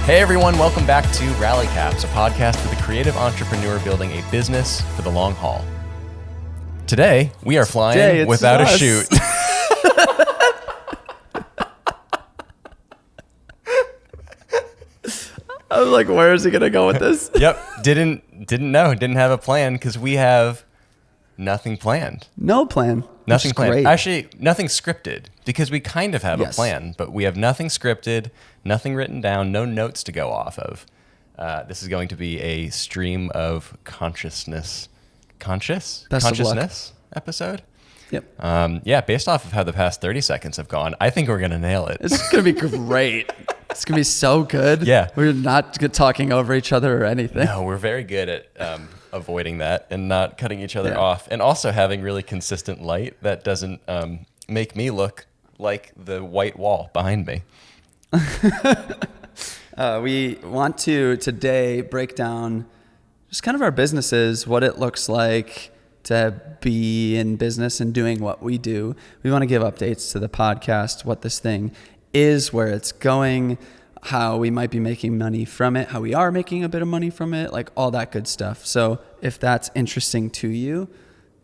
Hey everyone, welcome back to Rally Caps, a podcast for the creative entrepreneur building a business for the long haul. Today, we are flying without a chute. I was like, where is he going to go with this? Yep, didn't know, didn't have a plan because we have nothing planned. No plan. Nothing planned. Great. Actually, nothing scripted because we kind of have a Yes. plan, but we have nothing scripted, nothing written down, no notes to go off of. This is going to be a stream of consciousness episode. Yep. Based off of how the past 30 seconds have gone, I think we're going to nail it. It's going to be great. It's going to be so good. Yeah. We're not talking over each other or anything. No, we're very good at avoiding that and not cutting each other Yeah. off, and also having really consistent light that doesn't make me look like the white wall behind me. We want to today break down just kind of our businesses, what it looks like to be in business and doing what we do. We want to give updates to the podcast, what this thing is, where it's going, how we might be making money from it, how we are making a bit of money from it, like all that good stuff. So if that's interesting to you,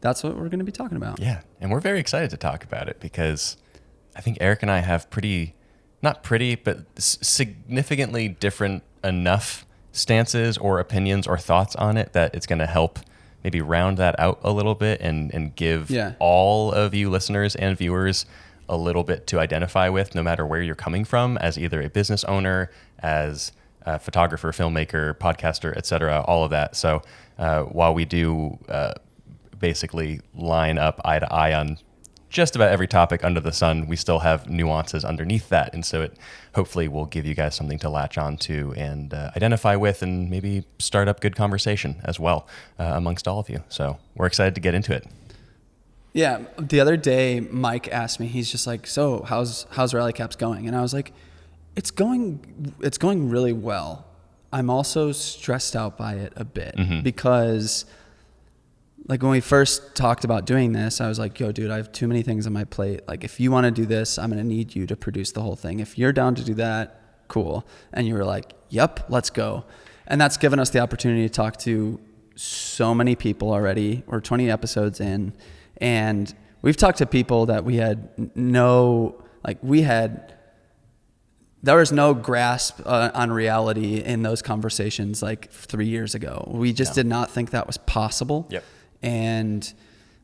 that's what we're going to be talking about. Yeah, and we're very excited to talk about it because I think Eric and I have significantly different enough stances or opinions or thoughts on it that it's going to help maybe round that out a little bit and give all of you listeners and viewers a little bit to identify with, no matter where you're coming from, as either a business owner, as a photographer, filmmaker, podcaster, etc., all of that. So while we do basically line up eye to eye on just about every topic under the sun, we still have nuances underneath that. And so it hopefully will give you guys something to latch onto and identify with, and maybe start up good conversation as well amongst all of you. So we're excited to get into it. Yeah. The other day, Mike asked me, he's just like, so how's Rally Caps going? And I was like, it's going really well. I'm also stressed out by it a bit because like when we first talked about doing this, I was like, yo, dude, I have too many things on my plate. Like if you want to do this, I'm going to need you to produce the whole thing. If you're down to do that, cool. And you were like, yep, let's go. And that's given us the opportunity to talk to so many people already. We're 20 episodes in. And we've talked to people that we had there was no grasp on reality in those conversations like 3 years ago. We just did not think that was possible. Yep. And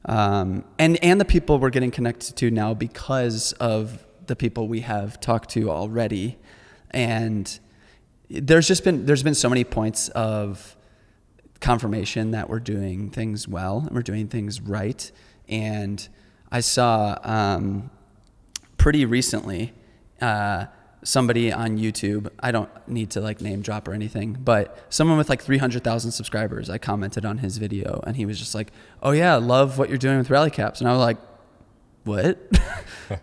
the people we're getting connected to now because of the people we have talked to already. And there's been so many points of confirmation that we're doing things well and we're doing things right. And I saw pretty recently somebody on YouTube, I don't need to like name drop or anything, but someone with like 300,000 subscribers, I commented on his video and he was just like, oh yeah, love what you're doing with Rally Caps. And I was like, what?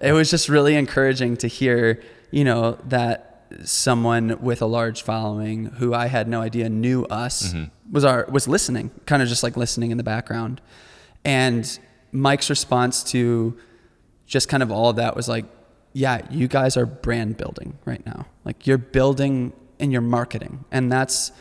It was just really encouraging to hear, that someone with a large following who I had no idea knew us was listening, kind of just like listening in the background. And Mike's response to just kind of all of that was like, yeah, you guys are brand building right now. Like you're building and you're marketing. And that's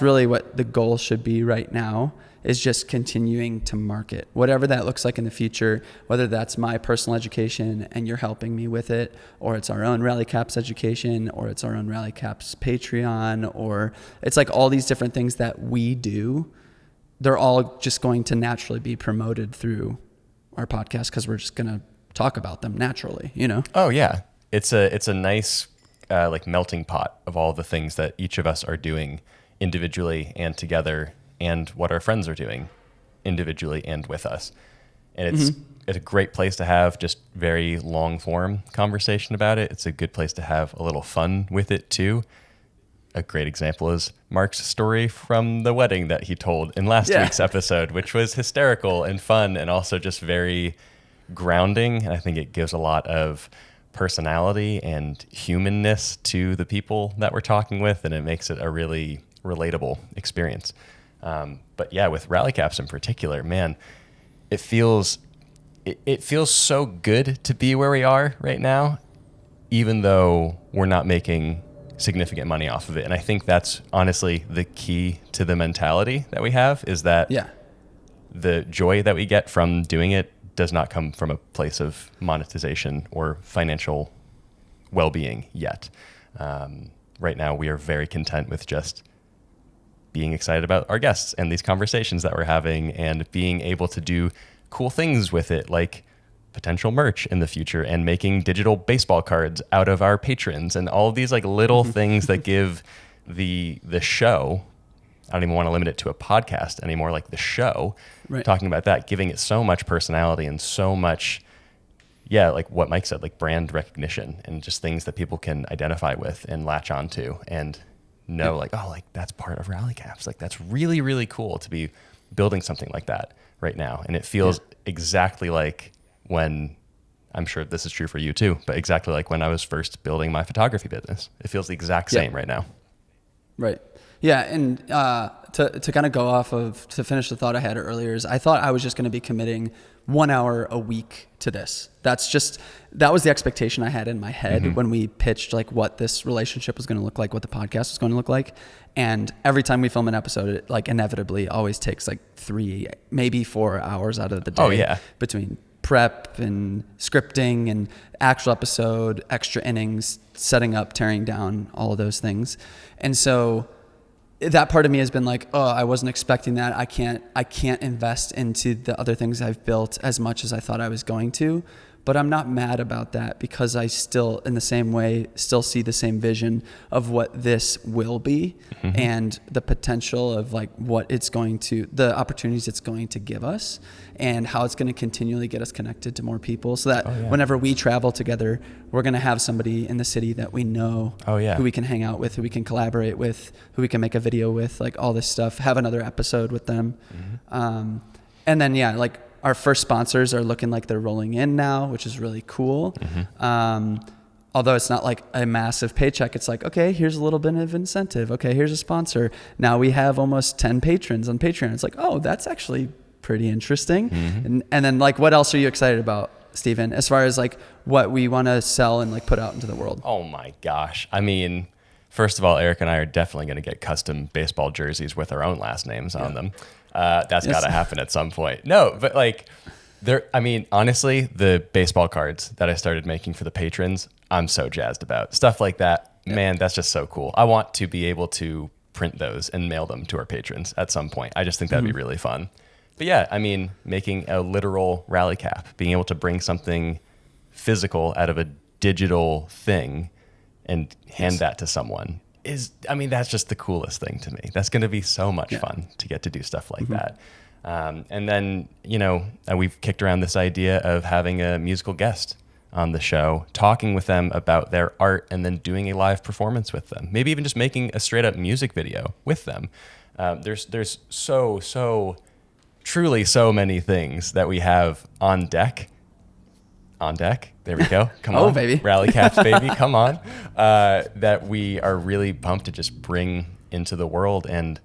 really what the goal should be right now, is just continuing to market. Whatever that looks like in the future, whether that's my personal education and you're helping me with it, or it's our own Rally Caps education, or it's our own Rally Caps Patreon, or it's like all these different things that we do. They're all just going to naturally be promoted through our podcast because we're just going to talk about them naturally, Oh yeah. It's a nice like melting pot of all the things that each of us are doing individually and together, and what our friends are doing individually and with us. And it's a great place to have just very long form conversation about it. It's a good place to have a little fun with it too. A great example is Mark's story from the wedding that he told in last week's episode, which was hysterical and fun and also just very grounding. And I think it gives a lot of personality and humanness to the people that we're talking with, and it makes it a really relatable experience. But yeah, with Rally Caps in particular, man, it feels so good to be where we are right now, even though we're not making significant money off of it. And I think that's honestly the key to the mentality that we have, is that Yeah. the joy that we get from doing it does not come from a place of monetization or financial well-being yet. Right now, we are very content with just being excited about our guests and these conversations that we're having, and being able to do cool things with it, like potential merch in the future, and making digital baseball cards out of our patrons, and all of these like little things that give the show, I don't even want to limit it to a podcast anymore, like the show, Right. talking about that, giving it so much personality and so much, yeah, like what Mike said, like brand recognition, and just things that people can identify with and latch onto and know, like, oh, like that's part of Rally Caps. Like that's really, really cool to be building something like that right now. And it feels exactly like when, I'm sure this is true for you too, but exactly like when I was first building my photography business. It feels the exact same right now. Right. Yeah. And to kind of go off of, to finish the thought I had earlier, is I thought I was just going to be committing 1 hour a week to this. That was the expectation I had in my head when we pitched like what this relationship was going to look like, what the podcast was going to look like. And every time we film an episode, it like inevitably always takes like 3, maybe 4 hours out of the day. Oh, yeah. Between prep and scripting and actual episode, extra innings, setting up, tearing down, all of those things. And so that part of me has been like, oh, I wasn't expecting that. I can't invest into the other things I've built as much as I thought I was going to. But I'm not mad about that, because I still, in the same way, still see the same vision of what this will be and the potential of like the opportunities it's going to give us, and how it's going to continually get us connected to more people, so that whenever we travel together, we're going to have somebody in the city that we know, who we can hang out with, who we can collaborate with, who we can make a video with, like all this stuff, have another episode with them. And then, like, our first sponsors are looking like they're rolling in now, which is really cool. Although it's not like a massive paycheck. It's like, okay, here's a little bit of incentive. Okay, here's a sponsor. Now we have almost 10 patrons on Patreon. It's like, oh, that's actually pretty interesting. And then, like, what else are you excited about, Steven, as far as like what we want to sell and like put out into the world? Oh my gosh. I mean, first of all, Eric and I are definitely going to get custom baseball jerseys with our own last names on them. That's got to happen at some point. No, but like honestly, the baseball cards that I started making for the patrons, I'm so jazzed about. Stuff like that. Man, that's just so cool. I want to be able to print those and mail them to our patrons at some point. I just think that'd be really fun. But yeah, I mean, making a literal rally cap, being able to bring something physical out of a digital thing and hand that to someone that's just the coolest thing to me. That's going to be so much fun to get to do stuff like that. And then, we've kicked around this idea of having a musical guest on the show, talking with them about their art, and then doing a live performance with them. Maybe even just making a straight up music video with them. There's so truly so many things that we have on deck. On deck. There we go. Come on, baby. Rally Caps, baby. Come on. That we are really pumped to just bring into the world, and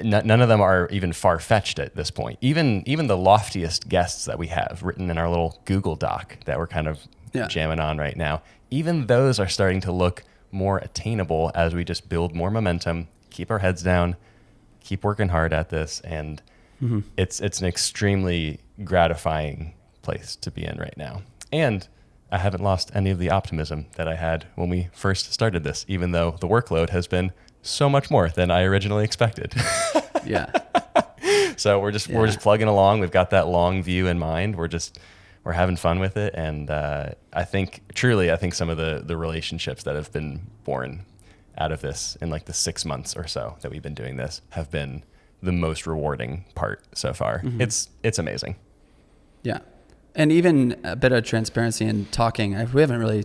none of them are even far-fetched at this point. Even the loftiest guests that we have written in our little Google Doc that we're kind of jamming on right now, even those are starting to look more attainable as we just build more momentum, keep our heads down, keep working hard at this, and it's an extremely gratifying place to be in right now. And I haven't lost any of the optimism that I had when we first started this, even though the workload has been so much more than I originally expected. So we're just plugging along. We've got that long view in mind. We're having fun with it. And I think some of the relationships that have been born out of this in like the 6 months or so that we've been doing this have been the most rewarding part so far. It's amazing. Yeah. And even a bit of transparency in talking. We haven't really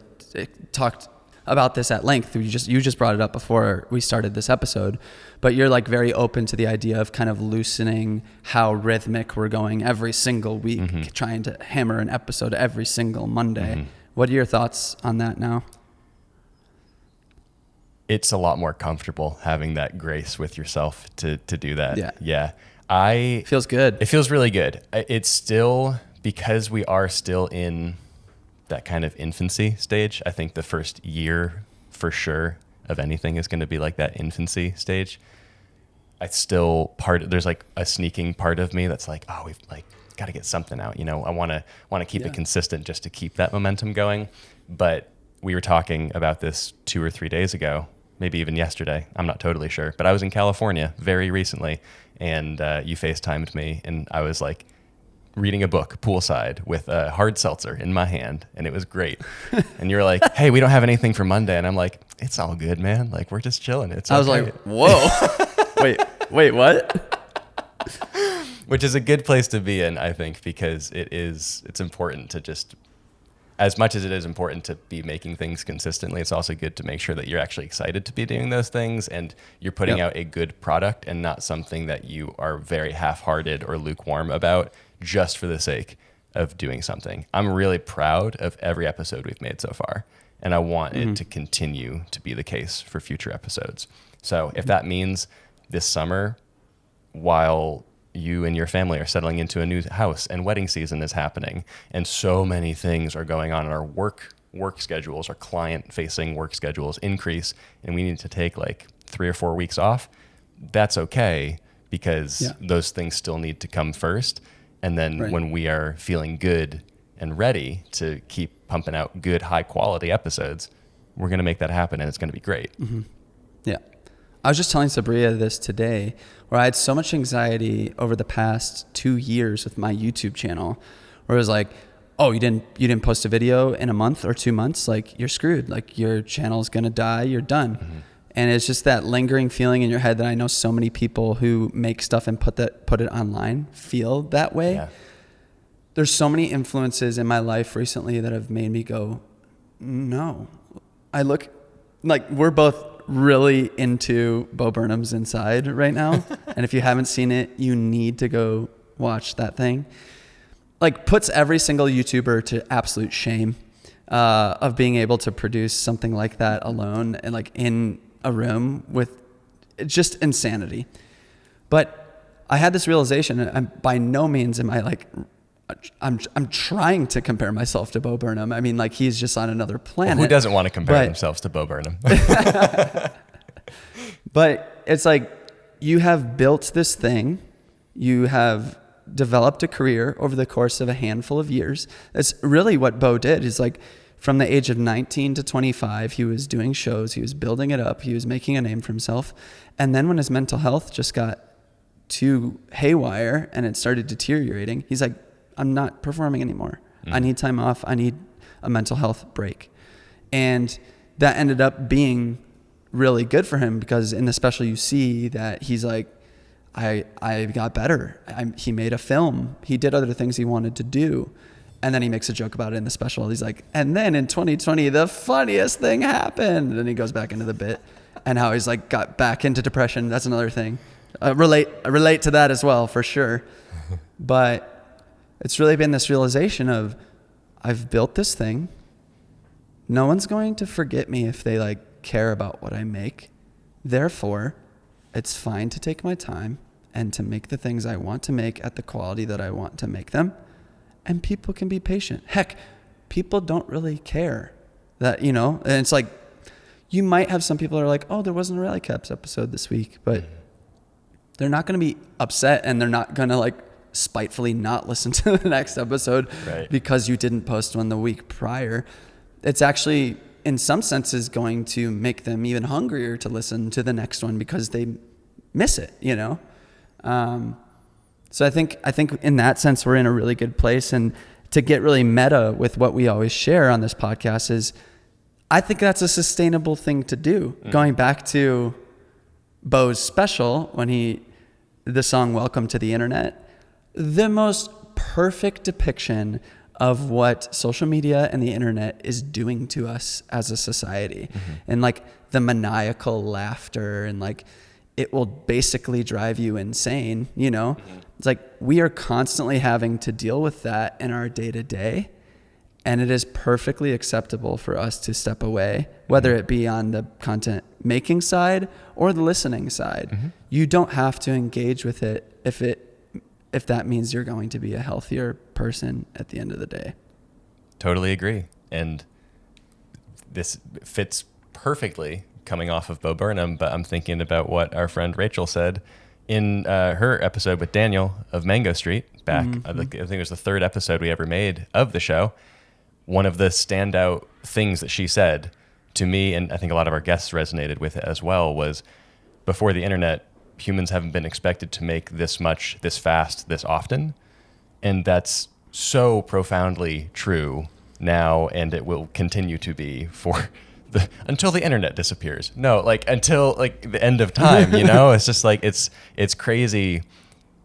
talked about this at length. You just brought it up before we started this episode, but you're like very open to the idea of kind of loosening how rhythmic we're going every single week, trying to hammer an episode every single Monday. What are your thoughts on that now? It's a lot more comfortable having that grace with yourself to do that. Yeah. Feels good. It feels really good. It's still, because we are still in that kind of infancy stage. I think the first year for sure of anything is going to be like that infancy stage. There's like a sneaking part of me that's like, oh, we've like got to get something out. I want to keep it consistent just to keep that momentum going. But we were talking about this 2 or 3 days ago, maybe even yesterday. I'm not totally sure, but I was in California very recently, and you FaceTimed me, and I was like reading a book poolside with a hard seltzer in my hand, and it was great. And you were like, hey, we don't have anything for Monday. And I'm like, it's all good, man. Like, we're just chilling. I was like, whoa. Wait, what? Which is a good place to be in, I think, because it's important to just, as much as it is important to be making things consistently, it's also good to make sure that you're actually excited to be doing those things and you're putting out a good product and not something that you are very half-hearted or lukewarm about just for the sake of doing something. I'm really proud of every episode we've made so far, and I want it to continue to be the case for future episodes. So if that means this summer, while you and your family are settling into a new house and wedding season is happening and so many things are going on in our work schedules, our client-facing work schedules increase, and we need to take like 3 or 4 weeks off, that's okay, because those things still need to come first. And then when we are feeling good and ready to keep pumping out good, high-quality episodes, we're going to make that happen, and it's going to be great. Mm-hmm. Yeah. I was just telling Sabria this today, where I had so much anxiety over the past 2 years with my YouTube channel, where it was like, oh, you didn't post a video in a month or 2 months, like you're screwed, like your channel's going to die, you're done. Mm-hmm. And it's just that lingering feeling in your head that I know so many people who make stuff and put it online feel that way. Yeah. There's so many influences in my life recently that have made me go, no. I look like we're both really into Bo Burnham's Inside right now. And if you haven't seen it, you need to go watch that thing. Like, puts every single YouTuber to absolute shame of being able to produce something like that alone and like in a room with just insanity. But I had this realization, and by no means am I like, I'm trying to compare myself to Bo Burnham. I mean, like, he's just on another planet. Well, who doesn't want to compare themselves to Bo Burnham? But it's like, you have built this thing. You have developed a career over the course of a handful of years. That's really what Bo did. Is like, from the age of 19 to 25, he was doing shows. He was building it up. He was making a name for himself. And then when his mental health just got too haywire and it started deteriorating, he's like, I'm not performing anymore. I need time off. I need a mental health break. And that ended up being really good for him, because in the special you see that he's like, I got better. He made a film. He did other things he wanted to do. And then he makes a joke about it in the special. He's like, and then in 2020, the funniest thing happened. And he goes back into the bit and how he's like got back into depression. That's another thing. Relate to that as well, for sure. But it's really been this realization of, I've built this thing. No one's going to forget me if they like care about what I make. Therefore, it's fine to take my time and to make the things I want to make at the quality that I want to make them. And people can be patient. Heck, people don't really care that, and it's like, you might have some people that are like, oh, there wasn't a Rally Caps episode this week, but they're not going to be upset, and they're not going to like spitefully not listen to the next episode because you didn't post one the week prior. It's actually, in some senses, going to make them even hungrier to listen to the next one because they miss it, So I think in that sense, we're in a really good place. And to get really meta with what we always share on this podcast is, I think that's a sustainable thing to do. Going back to Bo's special, when the song Welcome to the Internet, the most perfect depiction of what social media and the internet is doing to us as a society. And like the maniacal laughter, and like, it will basically drive you insane, It's like, we are constantly having to deal with that in our day-to-day, and it is perfectly acceptable for us to step away, whether it be on the content making side or the listening side. You don't have to engage with it if that means you're going to be a healthier person at the end of the day. Totally agree. And this fits perfectly coming off of Bo Burnham, but I'm thinking about what our friend Rachel said in her episode with Daniel of Mango Street back. I think it was the third episode we ever made of the show. One of the standout things that she said to me, and I think a lot of our guests resonated with it as well, was before the internet, humans haven't been expected to make this much, this fast, this often. And that's so profoundly true now, and it will continue to be for until the internet disappears. No, like until like the end of time, you know? It's just like it's crazy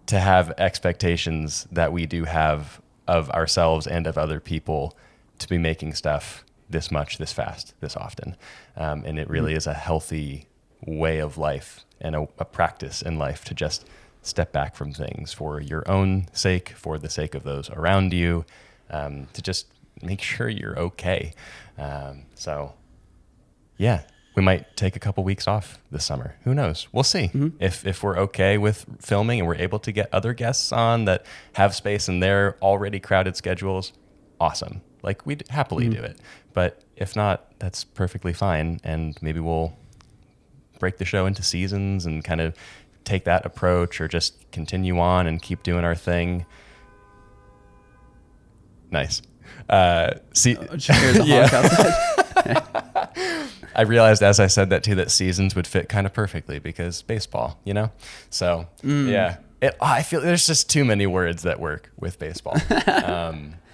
to have expectations that we do have of ourselves and of other people to be making stuff this much, this fast, this often. And it really is a healthy way of life and a practice in life to just step back from things for your own sake, for the sake of those around you, to just make sure you're okay. So yeah, we might take a couple weeks off this summer. Who knows? We'll see. If we're okay with filming and we're able to get other guests on that have space in their already crowded schedules, awesome. Like, we'd happily do it. But if not, that's perfectly fine. And maybe we'll break the show into seasons and kind of take that approach, or just continue on and keep doing our thing. Nice. Here's a honk outside. I realized as I said that too, that seasons would fit kind of perfectly because baseball, you know? So yeah, I feel there's just too many words that work with baseball.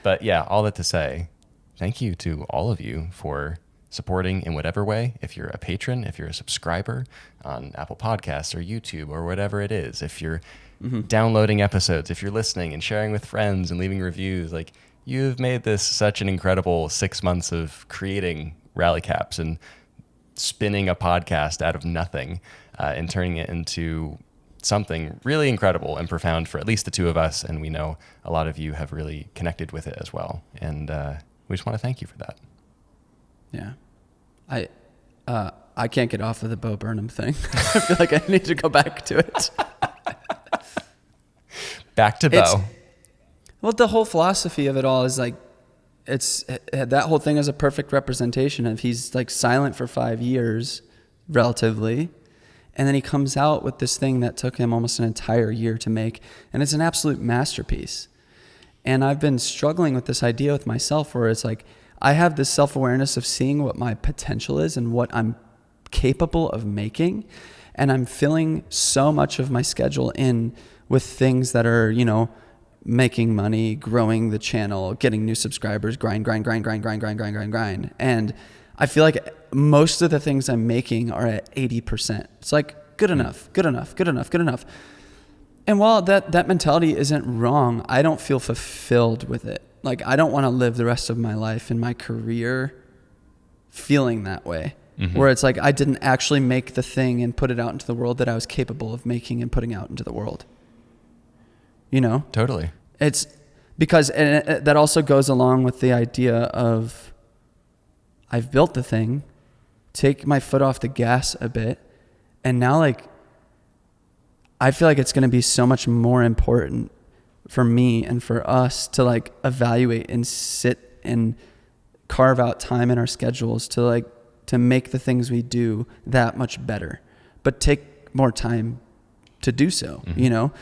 But yeah, all that to say, thank you to all of you for supporting in whatever way. If you're a patron, if you're a subscriber on Apple Podcasts or YouTube or whatever it is, if you're downloading episodes, if you're listening and sharing with friends and leaving reviews, like, you've made this such an incredible 6 months of creating Rally Caps and spinning a podcast out of nothing and turning it into something really incredible and profound for at least the two of us. And we know a lot of you have really connected with it as well. And we just want to thank you for that. Yeah. I can't get off of the Bo Burnham thing. I feel like I need to go back to it. Back to Bo. Well, the whole philosophy of it all is like, that whole thing is a perfect representation of, he's like silent for 5 years relatively. And then he comes out with this thing that took him almost an entire year to make. And it's an absolute masterpiece. And I've been struggling with this idea with myself where it's like, I have this self-awareness of seeing what my potential is and what I'm capable of making. And I'm filling so much of my schedule in with things that are, you know, making money, growing the channel, getting new subscribers, grind. And I feel like most of the things I'm making are at 80%. It's like, good enough. And while that mentality isn't wrong, I don't feel fulfilled with it. Like, I don't want to live the rest of my life in my career feeling that way, where it's like I didn't actually make the thing and put it out into the world that I was capable of making and putting out into the world. You know? Totally. It's because, and that also goes along with the idea of, I've built the thing, take my foot off the gas a bit, and now, like, I feel like it's going to be so much more important for me and for us to, like, evaluate and sit and carve out time in our schedules to make the things we do that much better, but take more time to do so, you know?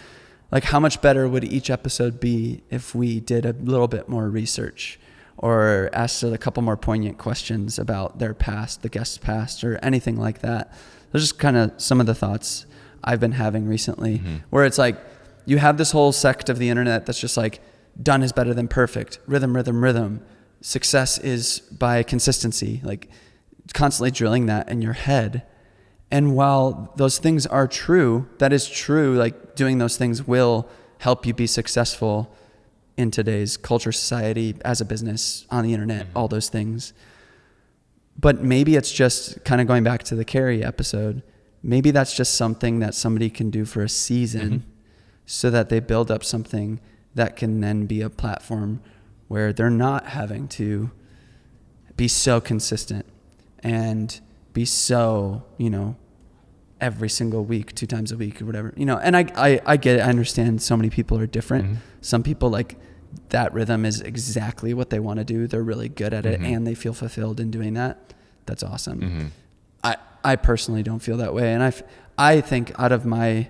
Like, how much better would each episode be if we did a little bit more research or asked a couple more poignant questions about their past, the guest's past, or anything like that? Those are just kind of some of the thoughts I've been having recently, where it's like, you have this whole sect of the internet that's just like, done is better than perfect, rhythm. Success is by consistency, like constantly drilling that in your head. And while those things are true, that is true, like doing those things will help you be successful in today's culture, society, as a business, on the internet, all those things. But maybe it's just kind of going back to the Carrie episode. Maybe that's just something that somebody can do for a season so that they build up something that can then be a platform where they're not having to be so consistent and be so, you know, every single week, 2 times a week or whatever, you know. And I get it. I understand so many people are different. Some people, like, that rhythm is exactly what they want to do. They're really good at it and they feel fulfilled in doing that. That's awesome. I personally don't feel that way. And I think out of my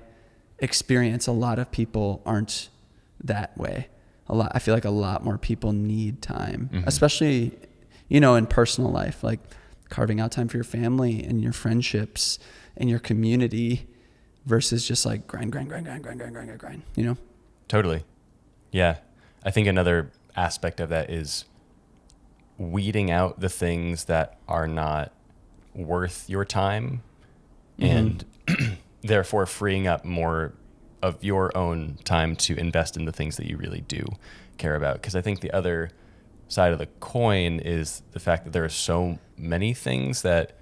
experience, a lot of people aren't that way. I feel like a lot more people need time, especially, in personal life, like carving out time for your family and your friendships and your community versus just like grind, Totally. Yeah. I think another aspect of that is weeding out the things that are not worth your time and therefore freeing up more of your own time to invest in the things that you really do care about. Because I think the other side of the coin is the fact that there are so many things that,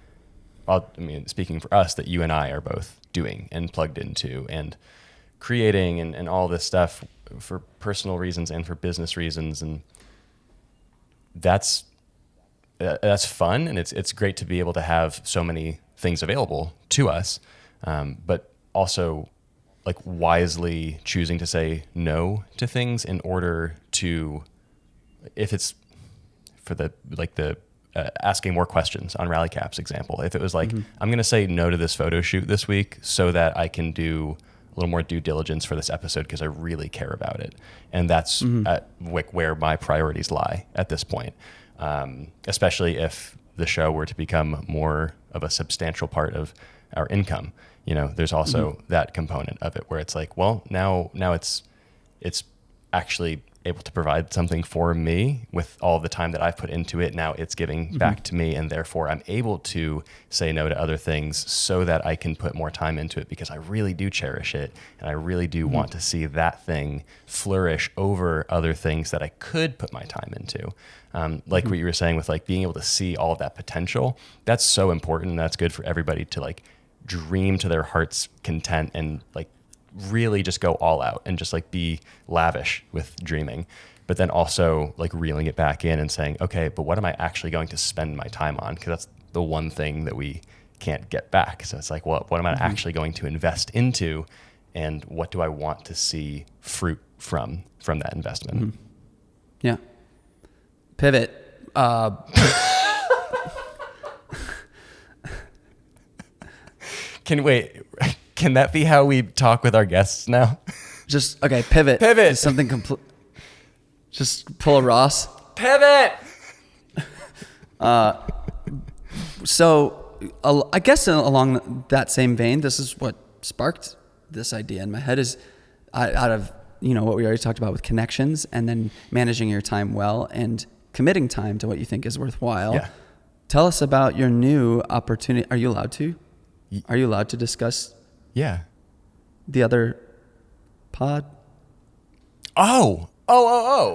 speaking for us, that you and I are both doing and plugged into and creating and all this stuff for personal reasons and for business reasons. And that's fun. And it's great to be able to have so many things available to us. But also like wisely choosing to say no to things in order to, if it's for the asking more questions on Rally Caps example, if it was like, I'm going to say no to this photo shoot this week so that I can do a little more due diligence for this episode because I really care about it. And that's where my priorities lie at this point. Especially if the show were to become more of a substantial part of our income. There's also that component of it where it's like, well, now it's actually able to provide something for me with all the time that I've put into it. Now it's giving back to me, and therefore I'm able to say no to other things so that I can put more time into it because I really do cherish it and I really do want to see that thing flourish over other things that I could put my time into. Like what you were saying with like being able to see all of that potential, that's so important, and that's good for everybody to like dream to their heart's content and like really just go all out and just like be lavish with dreaming, but then also like reeling it back in and saying, okay, but what am I actually going to spend my time on? Because that's the one thing that we can't get back. So it's like, well, what am I actually going to invest into, and what do I want to see fruit from that investment? Yeah. Pivot. Can that be how we talk with our guests now? Just, okay, pivot. Pivot. To something complete. Just pull a Ross. Pivot. So I guess along that same vein, this is what sparked this idea in my head is out of, what we already talked about with connections and then managing your time well and committing time to what you think is worthwhile. Yeah. Tell us about your new opportunity. Are you allowed to? Are you allowed to discuss Yeah. the other pod? Oh.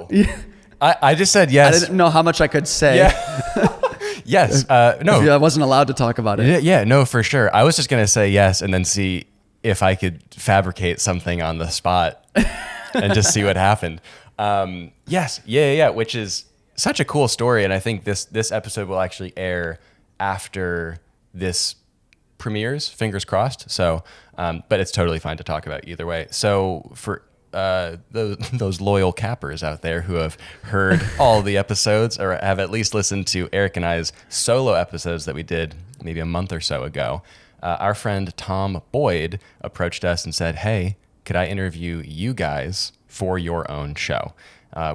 Yeah. I just said yes. I didn't know how much I could say. Yeah. Yes. No. If I wasn't allowed to talk about it. Yeah, no, for sure. I was just going to say yes and then see if I could fabricate something on the spot and just see what happened. Yes. Yeah. Which is such a cool story. And I think this episode will actually air after this premieres, fingers crossed. So, but it's totally fine to talk about either way. So for those loyal cappers out there who have heard all the episodes or have at least listened to Eric and I's solo episodes that we did maybe a month or so ago, our friend Tom Boyd approached us and said, hey, could I interview you guys for your own show?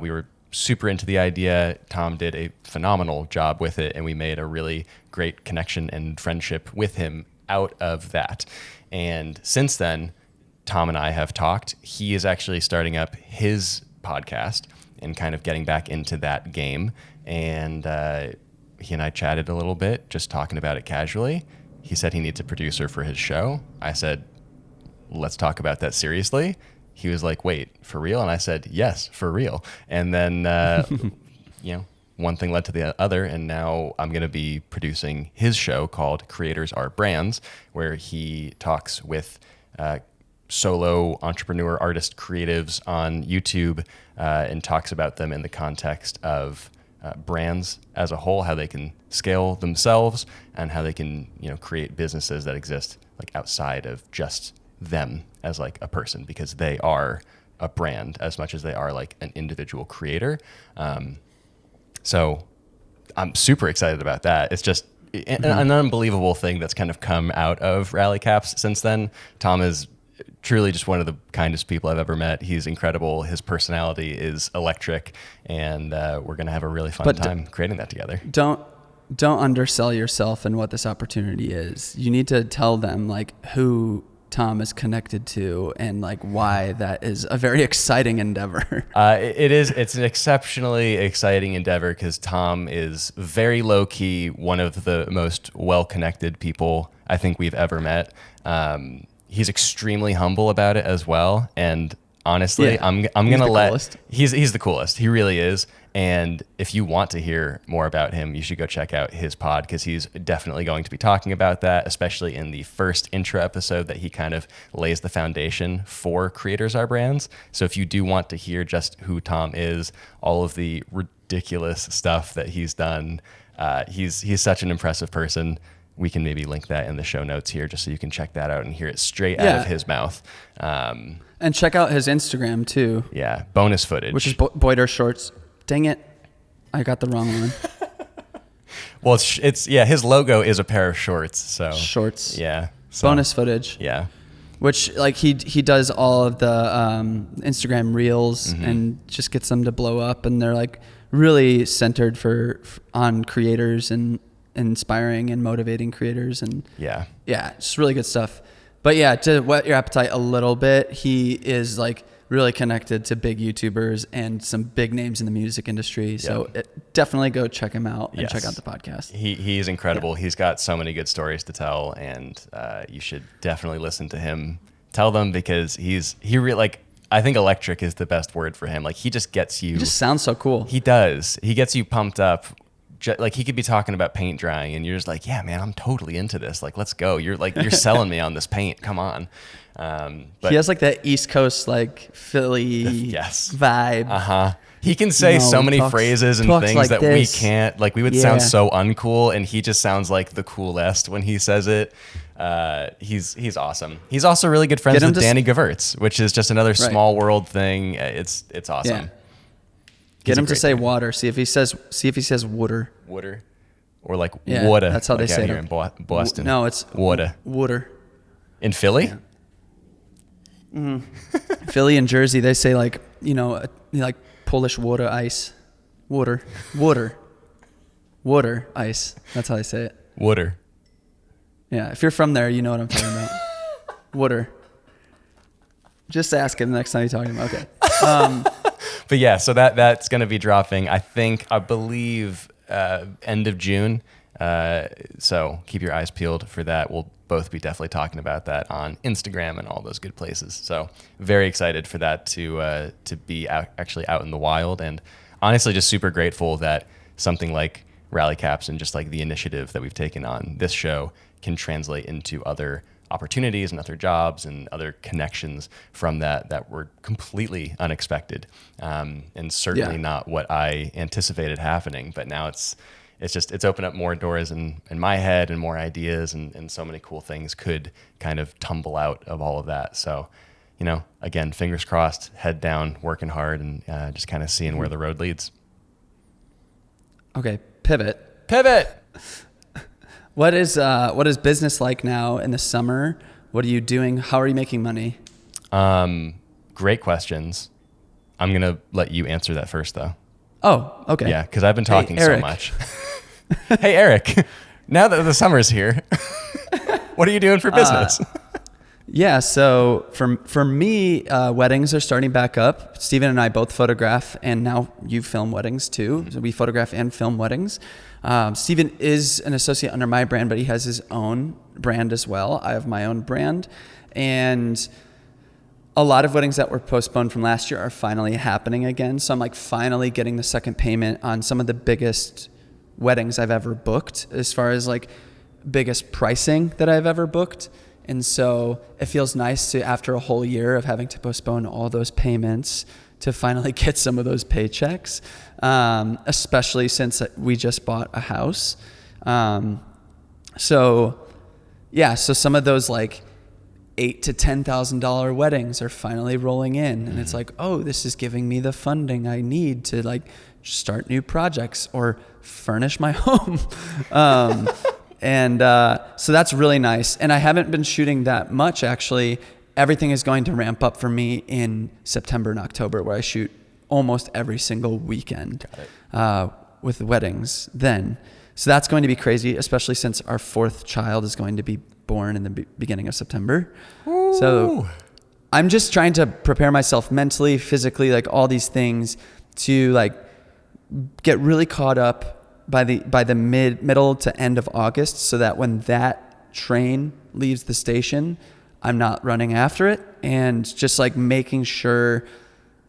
We were super into the idea. Tom did a phenomenal job with it, and we made a really great connection and friendship with him out of that. And since then, Tom and I have talked. He is actually starting up his podcast and kind of getting back into that game. And he and I chatted a little bit, just talking about it casually. He said he needs a producer for his show. I said, let's talk about that seriously. He was like, wait, for real? And I said, yes, for real. And then, one thing led to the other, and now I'm going to be producing his show called Creators Are Brands, where he talks with solo entrepreneur artist creatives on YouTube and talks about them in the context of brands as a whole, how they can scale themselves and how they can, create businesses that exist like outside of just them as like a person, because they are a brand as much as they are like an individual creator. So I'm super excited about that. It's just, an unbelievable thing that's kind of come out of Rally Caps since then. Tom is truly just one of the kindest people I've ever met. He's incredible. His personality is electric, and we're going to have a really fun time creating that together. Don't undersell yourself and what this opportunity is. You need to tell them like who Tom is connected to and like why that is a very exciting endeavor. It is. It's an exceptionally exciting endeavor because Tom is very low key, one of the most well-connected people I think we've ever met. He's extremely humble about it as well. And honestly, Yeah, I'm gonna let coolest. he's the coolest. He really is. And if you want to hear more about him, you should go check out his pod because he's definitely going to be talking about that, especially in the first intro episode that he kind of lays the foundation for Creators Are Brands. So if you do want to hear just who Tom is, all of the ridiculous stuff that he's done, he's such an impressive person. We can maybe link that in the show notes here just so you can check that out and hear it straight out of his mouth. And check out his Instagram too. Yeah, bonus footage. Which is Boiter Shorts. Dang it. I got the wrong one. Well, it's his logo is a pair of shorts. So Shorts. Yeah. So, Bonus footage. Yeah. Which like he does all of the Instagram reels and just gets them to blow up, and they're like really centered on creators and inspiring and motivating creators, and Yeah. just really good stuff. But yeah, to whet your appetite a little bit, he is like really connected to big YouTubers and some big names in the music industry. So definitely go check him out and check out the podcast. He's incredible. Yeah. He's got so many good stories to tell, and you should definitely listen to him tell them because I think electric is the best word for him. Like he just gets you. He just sounds so cool. He does. He gets you pumped up. Like he could be talking about paint drying and you're just like, yeah, man, I'm totally into this. Like, let's go. You're selling me on this paint. Come on. But he has like that East Coast, like Philly vibe. He can say so many phrases and things like that we can't. Like we would sound so uncool, and he just sounds like the coolest when he says it. He's awesome. He's also really good friends with Danny Gewurz, which is just another small world thing. It's awesome. Yeah. Get him to say water. See if he says water. Water, or like water. That's how they say it here in Boston. No, it's water. Water. In Philly. Yeah. Philly and Jersey, they say like like Polish water ice, water ice. That's how they say it. Water. Yeah, if you're from there, you know what I'm talking about. Water. Just ask him the next time you're talking about. Okay. But yeah, so that's going to be dropping, I believe, end of June. So keep your eyes peeled for that. We'll both be definitely talking about that on Instagram and all those good places. So very excited for that to be actually out in the wild, and honestly just super grateful that something like Rally Caps and just like the initiative that we've taken on this show can translate into other opportunities and other jobs and other connections from that were completely unexpected, and certainly not what I anticipated happening. But now it's opened up more doors in my head, and more ideas, and so many cool things could kind of tumble out of all of that. So, again, fingers crossed, head down, working hard, and just kind of seeing where the road leads. Okay, pivot. What is business like now in the summer? What are you doing? How are you making money? Great questions. I'm going to let you answer that first, though. Oh, okay. Yeah, because I've been talking so much. Hey, Eric, now that the summer's here, what are you doing for business? Yeah, so for me, weddings are starting back up. Steven and I both photograph, and now you film weddings too. So we photograph and film weddings. Steven is an associate under my brand, but he has his own brand as well. I have my own brand. And a lot of weddings that were postponed from last year are finally happening again. So I'm like finally getting the second payment on some of the biggest weddings I've ever booked, as far as like biggest pricing that I've ever booked. And so it feels nice to, after a whole year of having to postpone all those payments, to finally get some of those paychecks, especially since we just bought a house. So some of those like $8,000 to $10,000 weddings are finally rolling in, and it's like, oh, this is giving me the funding I need to like start new projects or furnish my home. And so that's really nice. And I haven't been shooting that much, actually. Everything is going to ramp up for me in September and October, where I shoot almost every single weekend with weddings then. So that's going to be crazy, especially since our 4th child is going to be born in the beginning of September. Ooh. So I'm just trying to prepare myself mentally, physically, like all these things to like get really caught up by the middle to end of August, so that when that train leaves the station, I'm not running after it, and just like making sure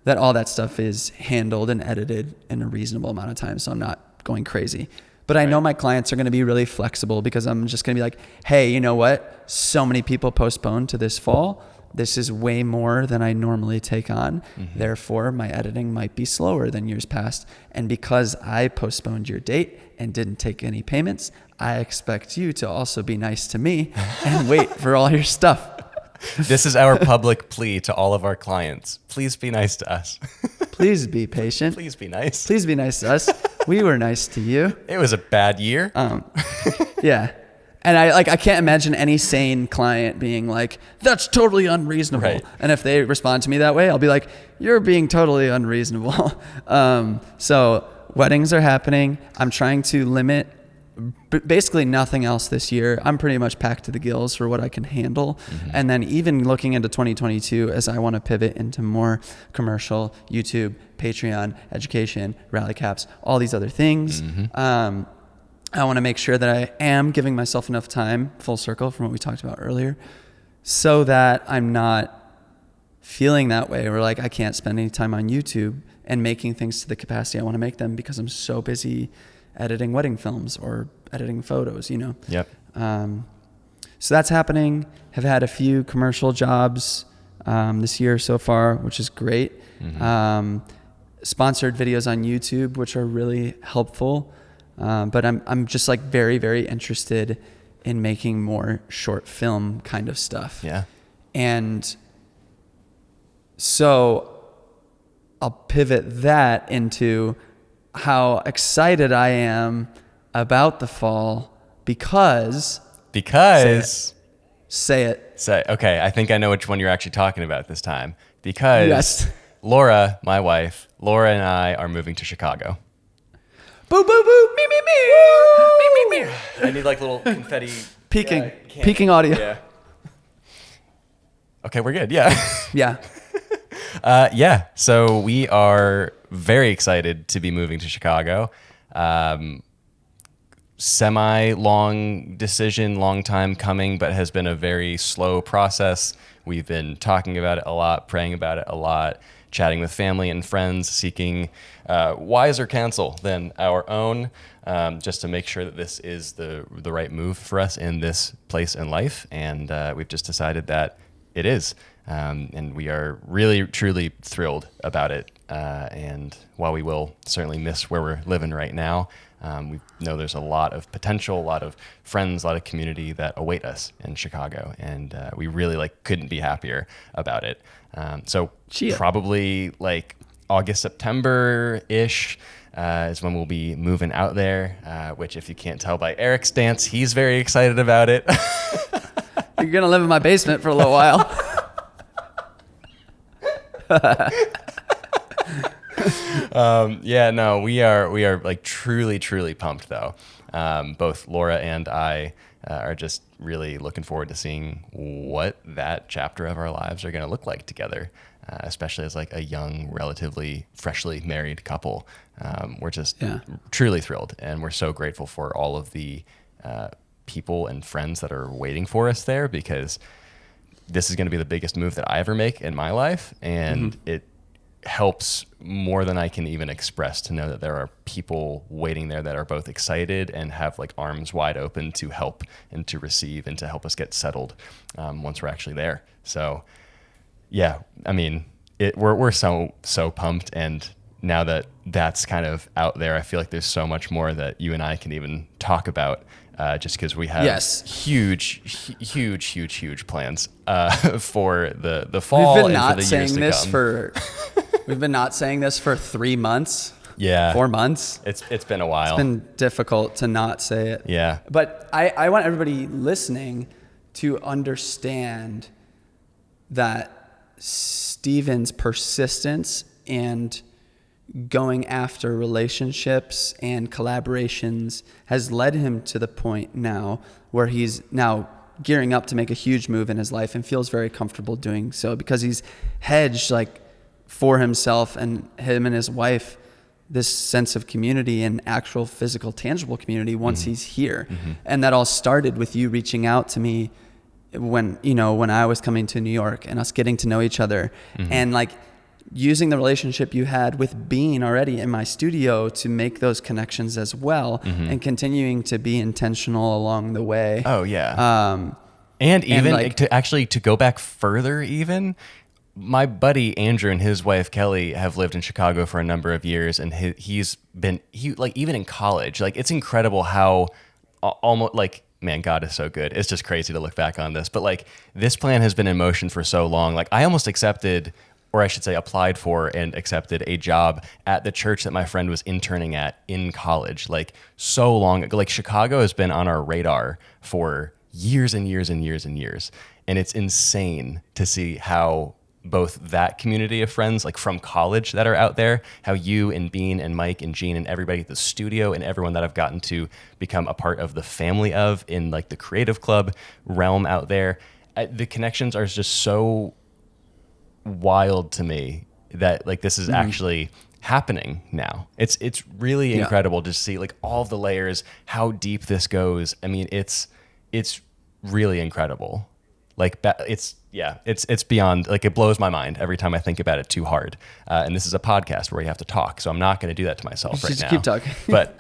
that all that stuff is handled and edited in a reasonable amount of time, so I'm not going crazy. But I know my clients are going to be really flexible, because I'm just going to be like, hey, you know what? So many people postponed to this fall. This is way more than I normally take on. Mm-hmm. Therefore, my editing might be slower than years past. And because I postponed your date and didn't take any payments, I expect you to also be nice to me and wait for all your stuff. This is our public plea to all of our clients. Please be nice to us. Please be patient. Please be nice. Please be nice to us. We were nice to you. It was a bad year. Yeah. And I can't imagine any sane client being like, that's totally unreasonable. Right. And if they respond to me that way, I'll be like, you're being totally unreasonable. So weddings are happening. I'm trying to limit basically nothing else this year. I'm pretty much packed to the gills for what I can handle. Mm-hmm. And then even looking into 2022, as I want to pivot into more commercial, YouTube, Patreon, education, rally caps, all these other things. Mm-hmm. I want to make sure that I am giving myself enough time, full circle from what we talked about earlier, so that I'm not feeling that way, or like I can't spend any time on YouTube and making things to the capacity I want to make them, because I'm so busy editing wedding films or editing photos, you know? Yep. So that's happening. Have had a few commercial jobs this year so far, which is great. Mm-hmm. Sponsored videos on YouTube, which are really helpful. But I'm just like very, very interested in making more short film kind of stuff. Yeah. And so I'll pivot that into how excited I am about the fall because say it. Okay, I think I know which one you're actually talking about this time, because yes. Laura, my wife, Laura and I are moving to Chicago. Boo, boo, boo, me, me, me, me, me, me. I need like little confetti. Peaking audio. Yeah. Okay, we're good. Yeah. Yeah. Yeah. So we are very excited to be moving to Chicago. Semi-long decision, long time coming, but has been a very slow process. We've been talking about it a lot, praying about it a lot, chatting with family and friends, seeking wiser counsel than our own, just to make sure that this is the right move for us in this place in life. And we've just decided that it is. And we are really, truly thrilled about it. And while we will certainly miss where we're living right now, we know there's a lot of potential, a lot of friends, a lot of community that await us in Chicago. And we really couldn't be happier about it. So probably like August, September-ish is when we'll be moving out there, which if you can't tell by Eric's dance, he's very excited about it. You're going to live in my basement for a little while. We are like truly pumped though. Both Laura and I are just really looking forward to seeing what that chapter of our lives are going to look like together, especially as like a young, relatively freshly married couple. We're just truly thrilled, and we're so grateful for all of the people and friends that are waiting for us there, because this is going to be the biggest move that I ever make in my life, and it helps more than I can even express to know that there are people waiting there that are both excited and have like arms wide open to help and to receive and to help us get settled once we're actually there. So yeah, I mean, we're so pumped, and now that that's kind of out there, I feel like there's so much more that you and I can even talk about, just because we have huge plans for the fall. We've been and not for the saying years to this come. We've been not saying this for 3 months. Yeah. 4 months. It's been a while. It's been difficult to not say it. Yeah. But I want everybody listening to understand that Stephen's persistence and going after relationships and collaborations has led him to the point now where he's now gearing up to make a huge move in his life and feels very comfortable doing so because he's hedged like for himself and him and his wife this sense of community and actual physical tangible community once he's here. And that all started with you reaching out to me when I was coming to New York and us getting to know each other and like using the relationship you had with being already in my studio to make those connections as well and continuing to be intentional along the way. Oh yeah. And even like, to go back further even, my buddy Andrew and his wife Kelly have lived in Chicago for a number of years, and he's been like even in college, like it's incredible how almost like, man, God is so good. It's just crazy to look back on this, but like this plan has been in motion for so long. Like I almost accepted, or I should say applied for and accepted a job at the church that my friend was interning at in college, like so long ago. Like Chicago has been on our radar for years and years and years and years. And it's insane to see how both that community of friends, like from college that are out there, how you and Bean and Mike and Gene and everybody at the studio and everyone that I've gotten to become a part of the family of in like the creative club realm out there, the connections are just so wild to me that like this is actually happening now. It's really incredible to see like all the layers, how deep this goes. I mean, it's really incredible. Like it's beyond, like it blows my mind every time I think about it too hard. And this is a podcast where you have to talk, so I'm not going to do that to myself right now. Keep talking. But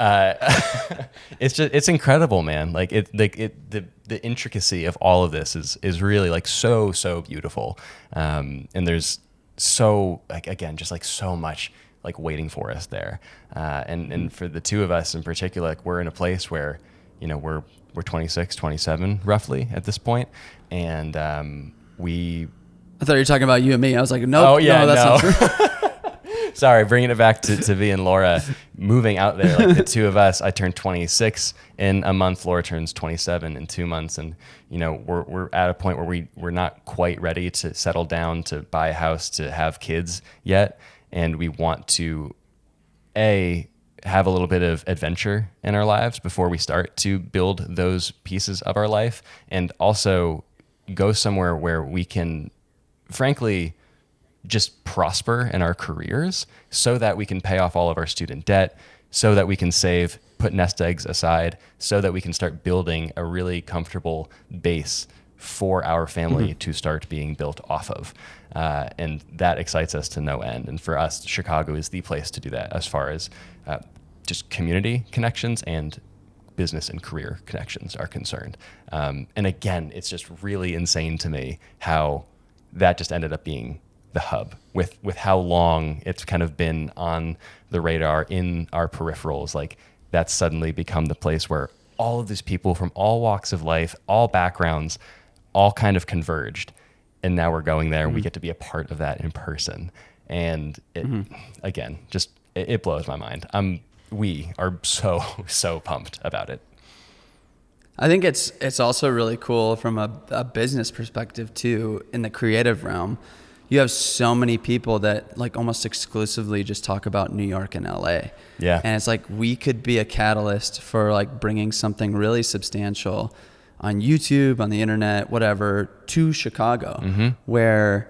it's incredible, man. Like the intricacy of all of this is really like so beautiful. And there's so like again just like so much like waiting for us there. And for the two of us in particular, like we're in a place where we're 26, 27 roughly at this point, and I thought you were talking about you and me. I was like, nope. Oh yeah, no, that's not true. Sorry, bringing it back to V and Laura, moving out there, like the two of us. I turned 26 in a month. Laura turns 27 in 2 months, and we're at a point where we're not quite ready to settle down, to buy a house, to have kids yet, and we want to have a little bit of adventure in our lives before we start to build those pieces of our life, and also go somewhere where we can, frankly, just prosper in our careers so that we can pay off all of our student debt, so that we can save, put nest eggs aside, so that we can start building a really comfortable base for our family to start being built off of. And that excites us to no end. And for us, Chicago is the place to do that as far as just community connections and business and career connections are concerned. And again, it's just really insane to me how that just ended up being the hub with how long it's kind of been on the radar in our peripherals. Like that's suddenly become the place where all of these people from all walks of life, all backgrounds, all kind of converged. And now we're going there and we get to be a part of that in person. And it, again, just, it blows my mind. We are so pumped about it. I think it's also really cool from a business perspective too, in the creative realm. You have so many people that like almost exclusively just talk about New York and LA. Yeah. And it's like we could be a catalyst for like bringing something really substantial on YouTube, on the internet, whatever, to Chicago, where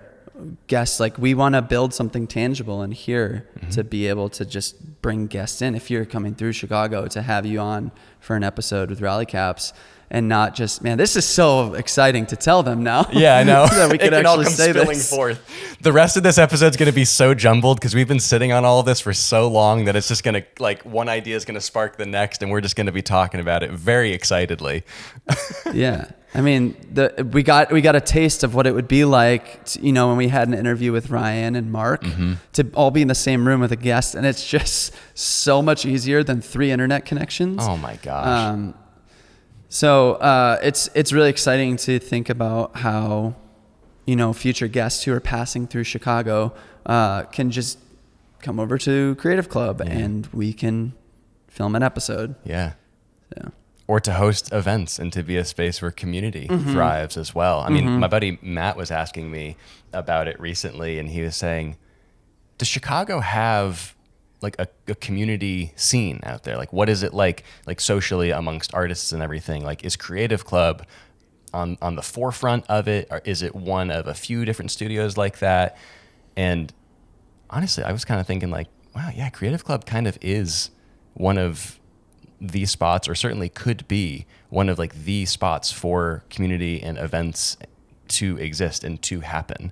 guests, like we want to build something tangible in here to be able to just bring guests in. If you're coming through Chicago, to have you on for an episode with Rally Caps, and not just, man, this is so exciting to tell them now. Yeah, I know. That we could it can all actually come say spilling this. forth. The rest of this episode is going to be so jumbled because we've been sitting on all of this for so long that it's just going to, like, one idea is going to spark the next, and we're just going to be talking about it very excitedly. Yeah. I mean, we got a taste of what it would be like, when we had an interview with Ryan and Mark, to all be in the same room with a guest, and it's just so much easier than 3 internet connections. Oh my gosh. So it's really exciting to think about how, future guests who are passing through Chicago can just come over to Creative Club and we can film an episode. Yeah. So. Or to host events and to be a space where community thrives as well. I mean, my buddy Matt was asking me about it recently, and he was saying, does Chicago have like a community scene out there? Like, what is it like socially amongst artists and everything? Like, is Creative Club on the forefront of it, or is it one of a few different studios like that? And honestly, I was kind of thinking like, wow, yeah, Creative Club kind of is one of the spots, or certainly could be one of like the spots for community and events to exist and to happen,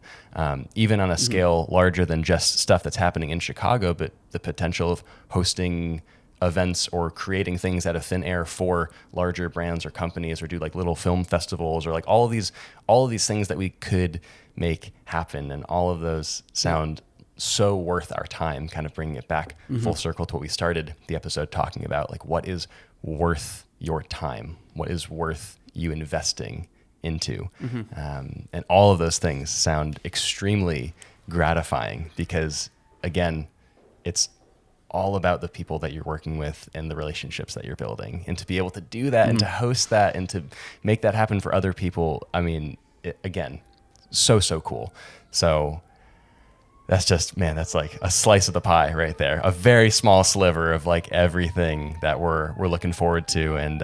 even on a scale larger than just stuff that's happening in Chicago, but the potential of hosting events or creating things out of thin air for larger brands or companies, or do like little film festivals, or like all of these things that we could make happen. And all of those sound so worth our time, kind of bringing it back full circle to what we started the episode talking about. Like, what is worth your time? What is worth you investing into? And all of those things sound extremely gratifying, because again, it's all about the people that you're working with and the relationships that you're building. And to be able to do that and to host that and to make that happen for other people, I mean, again, so cool. So that's just, man, that's like a slice of the pie right there. A very small sliver of like everything that we're looking forward to and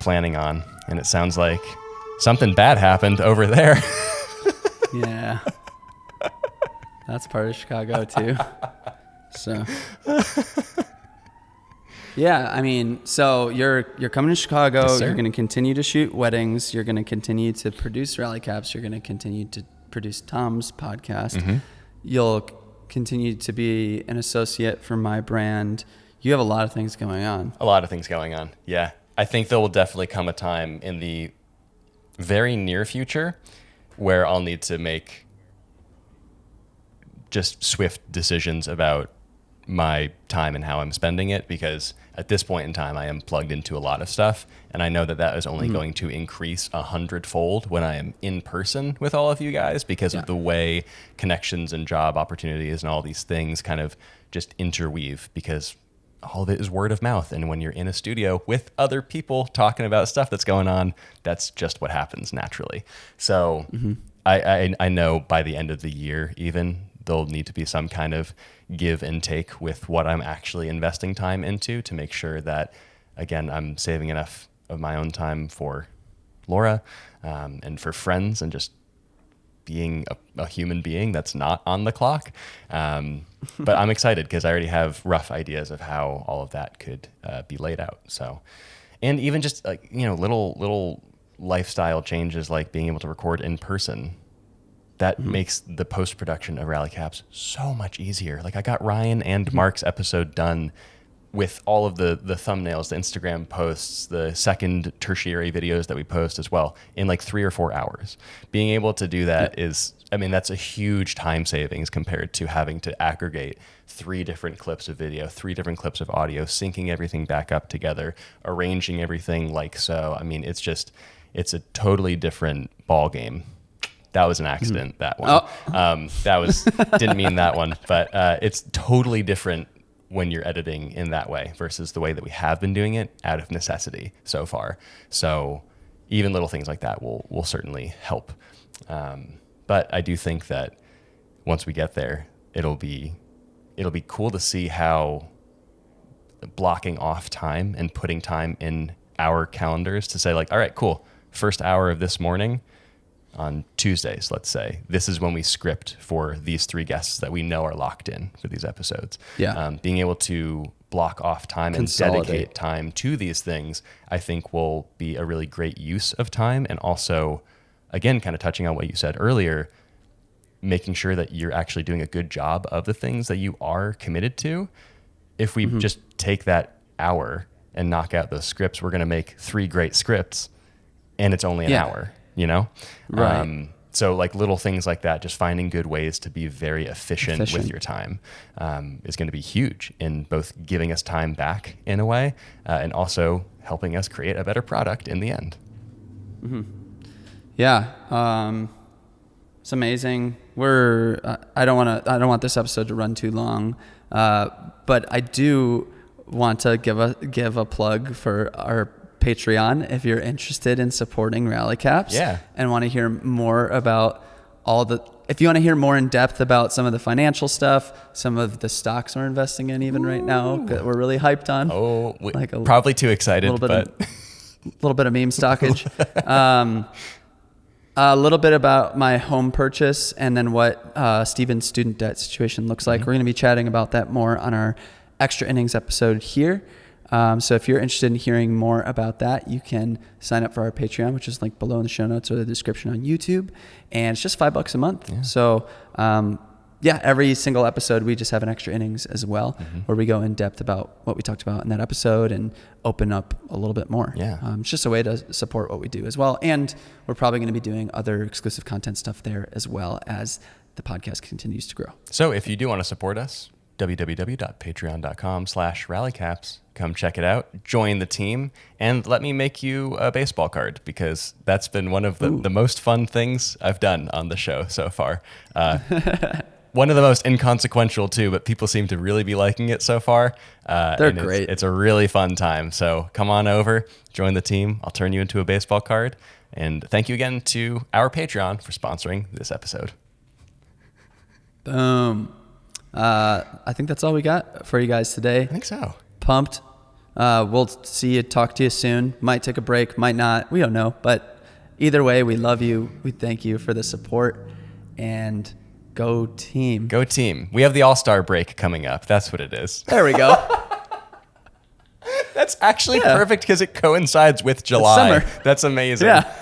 planning on. And it sounds like something bad happened over there. Yeah. That's part of Chicago too. So yeah, I mean, so you're coming to Chicago, Yes, sir. You're going to continue to shoot weddings, you're going to continue to produce Rally Caps, you're going to continue to produce Tom's podcast. You'll continue to be an associate for my brand. You have a lot of things going on. A lot of things going on. Yeah. I think there will definitely come a time in the very near future where I'll need to make just swift decisions about my time and how I'm spending it, because at this point in time I am plugged into a lot of stuff, and I know that is only going to increase 100-fold when I am in person with all of you guys, because of the way connections and job opportunities and all these things kind of just interweave, because all of it is word of mouth. And when you're in a studio with other people talking about stuff that's going on, that's just what happens naturally. So I know by the end of the year, even, there'll need to be some kind of give and take with what I'm actually investing time into, to make sure that, again, I'm saving enough of my own time for Laura and for friends, and just being a human being that's not on the clock. But I'm excited because I already have rough ideas of how all of that could be laid out. So, and even just like, little lifestyle changes, like being able to record in person, that makes the post-production of Rally Caps so much easier. Like, I got Ryan and Mark's episode done with all of the thumbnails, the Instagram posts, the second tertiary videos that we post as well, in like 3 or 4 hours. Being able to do that is, I mean, that's a huge time savings compared to having to aggregate 3 different clips of video, 3 different clips of audio, syncing everything back up together, arranging everything like so. I mean, it's a totally different ball game. That was an accident, that one. Didn't mean that one, but it's totally different when you're editing in that way versus the way that we have been doing it out of necessity so far. So even little things like that will certainly help. But I do think that once we get there, it'll be cool to see how blocking off time and putting time in our calendars to say like, all right, cool, first hour of this morning on Tuesdays, let's say, this is when we script for these 3 guests that we know are locked in for these episodes. Yeah. Being able to block off time and dedicate time to these things, I think will be a really great use of time. And also, again, kind of touching on what you said earlier, making sure that you're actually doing a good job of the things that you are committed to. If we just take that hour and knock out those scripts, we're going to make 3 great scripts, and it's only an hour. Right. So like little things like that, just finding good ways to be very efficient with your time is going to be huge in both giving us time back in a way and also helping us create a better product in the end. Yeah. It's amazing I don't want this episode to run too long, but I do want to give a plug for our Patreon if you're interested in supporting Rally Caps. Yeah. And want to hear more about if you want to hear more in depth about some of the financial stuff, some of the stocks we're investing in even right now, that we're really hyped on. Oh, probably too excited, a little bit of meme stockage. A little bit about my home purchase, and then what Steven's student debt situation looks like. We're going to be chatting about that more on our Extra Innings episode here. So if you're interested in hearing more about that, you can sign up for our Patreon, which is linked below in the show notes or the description on YouTube. And it's just $5 a month. Yeah. So every single episode, we just have an Extra Innings as well, where we go in depth about what we talked about in that episode and open up a little bit more. Yeah. It's just a way to support what we do as well. And we're probably going to be doing other exclusive content stuff there as well as the podcast continues to grow. So if you do want to support us, www.patreon.com/rallycaps. Come check it out, join the team, and let me make you a baseball card, because that's been one of the most fun things I've done on the show so far. One of the most inconsequential too, but people seem to really be liking it so far. They're great. It's a really fun time. So come on over, join the team. I'll turn you into a baseball card. And thank you again to our Patreon for sponsoring this episode. Boom. I think that's all we got for you guys today. I think so. Pumped. We'll talk to you soon. Might take a break, might not. We don't know. But either way, we love you. We thank you for the support. And go team. Go team. We have the All-Star break coming up. That's what it is. There we go. That's actually perfect because it coincides with July. Summer. That's amazing. Yeah.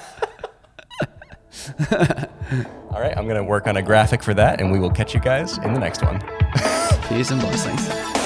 All right, I'm going to work on a graphic for that, and we will catch you guys in the next one. Peace and blessings.